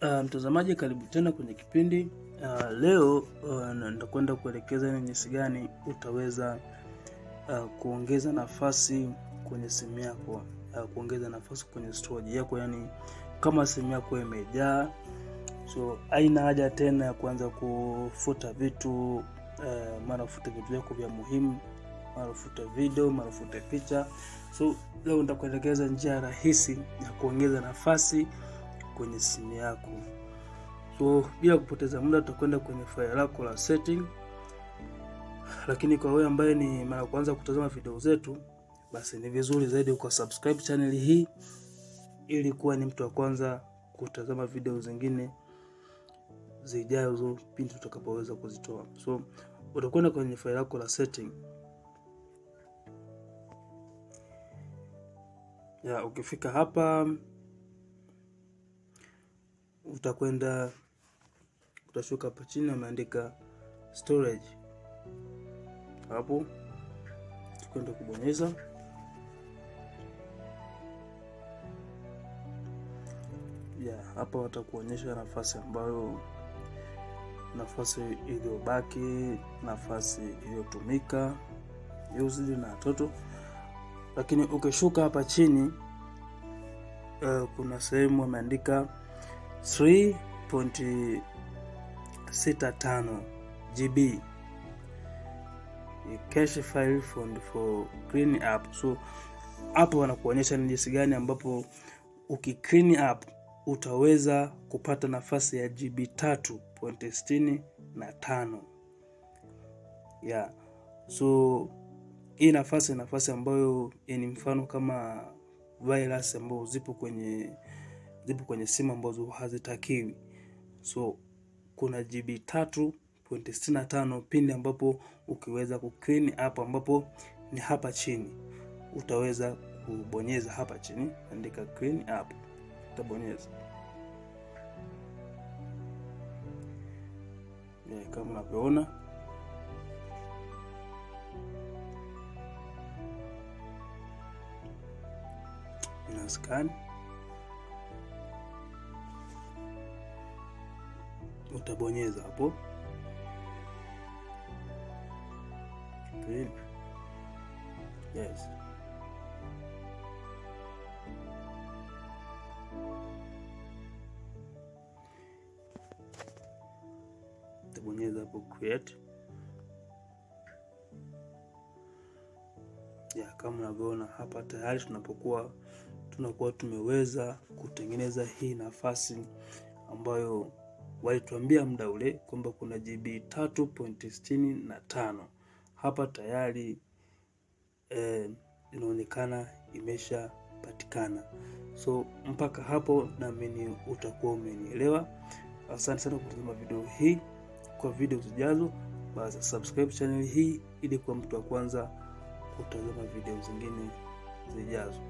Mtazamaji, karibu tena kwenye kipindi. Leo nitakwenda kuelekeza ni jinsi gani utaweza kuongeza nafasi kwenye simu yako, kuongeza nafasi kwenye storage yako. Yani kama simu yako imejaa, so haina haja tena ya kuanza kufuta vitu, mara futa vitu vyako vya muhimu, mara futa video, mara futa picha. So leo nitakuelekeza njia rahisi ya kuongeza nafasi kwenye simu yako. So bila kupoteza muda tutakwenda kwenye faili lako la setting. Lakini kwa wewe ambaye ni mara kwanza kutazama video zetu, basi ni vizuri zaidi ukasubscribe channel hii ili kuwa ni mtu wa kwanza kutazama video zingine zijazo pindi tutakapoweza kuzitoa. So utakwenda kwenye faili lako la setting. Ukifika hapa utashuka hapa chini ameandika storage. Hapo tukwenda kubonyeza. Hapa watakuonyesha nafasi iliyobaki, nafasi iliyotumika, used na total. Lakini ukishuka hapa chini kuna sehemu imeandika 3.65 GB cache file for clean up. So hapo wanakuonyesha ni jinsi gani ambapo ukiclean up utaweza kupata nafasi ya GB 3.65. So hii nafasi ambayo ni mfano kama virus ambazo zipo kwenye simu ambazo hazitakiwi. So kuna GB 3.65 pindi ambapo ukiweza kuclean up, ambapo ni hapa chini. Utaweza kubonyeza hapa chini andika clean up, utabonyeza. Kama unavyoona ina scan, utabonyeza hapo clean. Yes. Utabonyeza hapo create. Kama unavyoona hapa tayari tunakuwa tumeweza kutengeneza hii nafasi ambayo walituambia muda ule kwamba kuna GB 3.65. Hapa tayari inaonekana imeshapatikana. So mpaka hapo naamini utakuwa umenielewa. Asante sana kwa kutazama video hii. Kwa video zijazo, basi subscribe channel hii ili kuwa mtu wa kwanza kutazama video zingine zijazo.